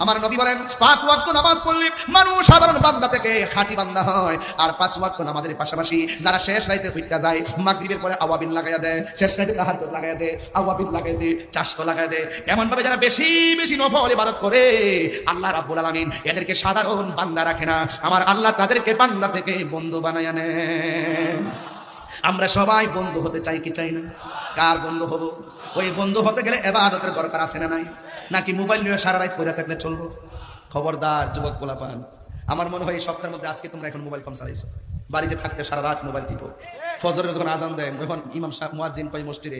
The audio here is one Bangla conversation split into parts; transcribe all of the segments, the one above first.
আমার নবী বলেন 5 ওয়াক্ত নামাজ পড়লে মানুষ সাধারণ বান্দা থেকে খাঁটি বান্দা হয়। আর 5 ওয়াক্ত নামাজের পাশাপাশি যারা শেষ রাতে উঠতে যায়, মাগরিবের পরে আওয়াবিন লাগাইয়া দেয়, শেষ রাতে তাহাজ্জুদ লাগাইয়া দেয়, আওয়াবিন লাগাইয়া দেয়, চাশতো লাগাইয়া দেয়, এমন ভাবে যারা বেশি বেশি নফল ইবাদত করে আল্লাহ রাব্বুল আলামিন এদেরকে সাধারণ বান্দা রাখে না, আমার আল্লাহ তাদেরকে বান্দা থেকে বন্ধু বানায়া নেন। আমরা সবাই বন্ধু হতে চাই কি চাই না? কার বন্ধু হব? ওই বন্ধু হতে গেলে ইবাদতের দরকার আছে না নাই? নাকি মোবাইল নিয়ে সারা রাত পড়ে থাকলে চলবো? খবরদার যুবক পোলাপান, আমার মনে হয় এই সপ্তাহের মধ্যে আজকে তোমরা এখন মোবাইল কম চালাইছো, বাড়িতে থাকতে সারা রাত মোবাইল টিপো। ফজরের যখন আজান দেয় তখন ইমাম সাহেব মুয়াজ্জিন কয় মসজিদে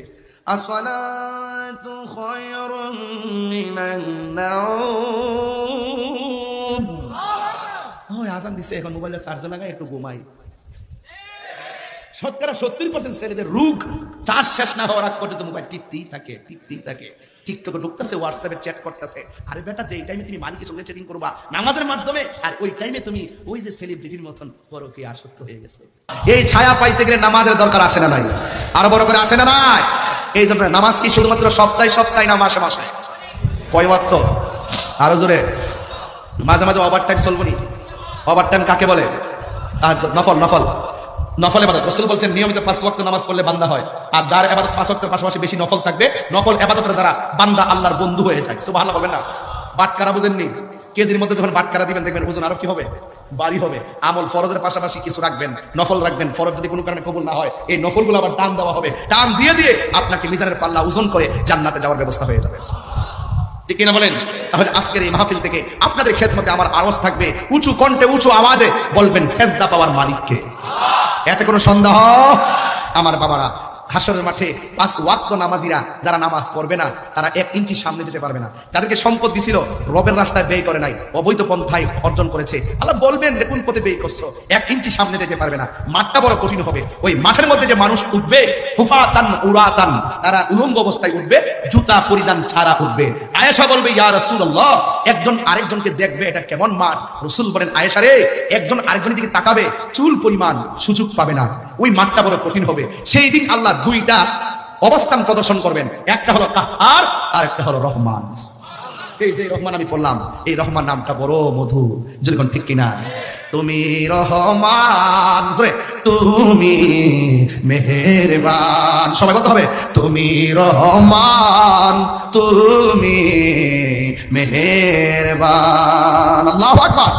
আসসালাতু খায়রুম মিনান নাওম, ওই আজান দিছে এখন মোবাইলে চার্জ লাগাই একটু ঘুমাই। শতকরা 70% ছেলেদের রোগ চার্জ শেষ না হওয়ার আগ পর্যন্ত মোবাইল টিপতেই থাকে, টিপতেই থাকে। টিকটকে ঢুকতেছে, হোয়াটসঅ্যাপে চ্যাট করতেছে। আরে বেটা, যে টাইমে তুমি মালিকের সঙ্গে চ্যাটিং করবা নামাজের মাধ্যমে, আর ওই টাইমে তুমি ওই যে সেলিব্রিটির মতন পরকে আসক্ত হয়ে গেছে। এই ছায়া পাইতে গেলে নামাজের দরকার আছে না নাই? আরো বড় করে আছে না নাই? এই জন্য নামাজ কি শুধুমাত্র সপ্তাহে সপ্তাহে না মাসে মাসে? কয় ওয়াক্ত? আরো জোরে। মাঝে মাঝে ওভার টাইম চলবো নি? ওভার টাইম কাকে বলে? নফল নফল নফল ইবাদত। রাসূল বলছেন নিয়মিত 5 ওয়াক্ত নামাজ পড়লে বান্দা হয়। আর যার ইবাদত 5 ওয়াক্তের পাশাপাশি বেশি নফল থাকবে, নফল ইবাদতের দ্বারা বান্দা আল্লাহর বন্ধু হয়ে যায়। সুবহানাল্লাহ বলবেন না? বাটকারা বুঝেননি? কেজির মধ্যে যখন বাটকারা দিবেন দেখবেন ওজন আরো কি হবে? বাড়ি হবে। আমল ফরজের পাশাপাশি কিছু রাখবেন, নফল রাখবেন। ফরজ যদি কোনো কারণে কবুল না হয়, এই নফলগুলো আবার টান দেওয়া হবে। টান দিয়ে দিয়ে আপনাকে মিজানের পাল্লা ওজন করে জান্নাতে যাওয়ার ব্যবস্থা হয়ে যাবে। ঠিক কিনা বলেন? তাহলে আজকের এই মাহফিল থেকে আপনাদের খেদমতে আমার আওয়াজ থাকবে, উঁচু কণ্ঠে উঁচু আওয়াজে বলবেন সেজদা পাওয়ার মালিককে। এতে কোনো সন্দেহ? আমার বাবারা, হাসরের মাঠে 5 ওয়াক্ত নামাজিরা যারা নামাজ পড়বে না, তারা 1 ইঞ্চি সামনে যেতে পারবে না। তাদেরকে সম্পদ দিছিল, রবের রাস্তায় ব্যয় করে নাই, অবৈধ পন্থায় অর্জন করেছে। আল্লাহ বলবেন কোন পথে ব্যয় করছো? 1 ইঞ্চি সামনে যেতে পারবে না। মাঠটা বড় কঠিন হবে। ওই মাঠের মধ্যে যে মানুষ উঠবে, হুফাতান উরাতান, তারা উলঙ্গ অবস্থায় উঠবে, জুতা পরিধান ছাড়া উঠবে। আয়েশা বলবে, ইয়া রাসূলুল্লাহ, একজন আরেকজনকে দেখবে, এটা কেমন মাঠ? রাসূল বলেন, আয়েশা রে, একজন আরেকজনের দিকে তাকাবে, চুল পরিমাণ সুযোগ পাবে না। ওই মাঠটা বড় কঠিন হবে। সেই দিন আল্লাহ 2টা অবস্থান প্রদর্শন করবেন, একটা হলো কাহ্হার আর একটা হলো রহমান। এই যে রহমান আমি বললাম, এই রহমান নামটা বড় মধুর। যখন ঠিক কিনা? তুমি রহমান, তুমি মেহেরবান, সবাই বলতে হবে, তুমি রহমান, তুমি মেহেরবান। আল্লাহু আকবার।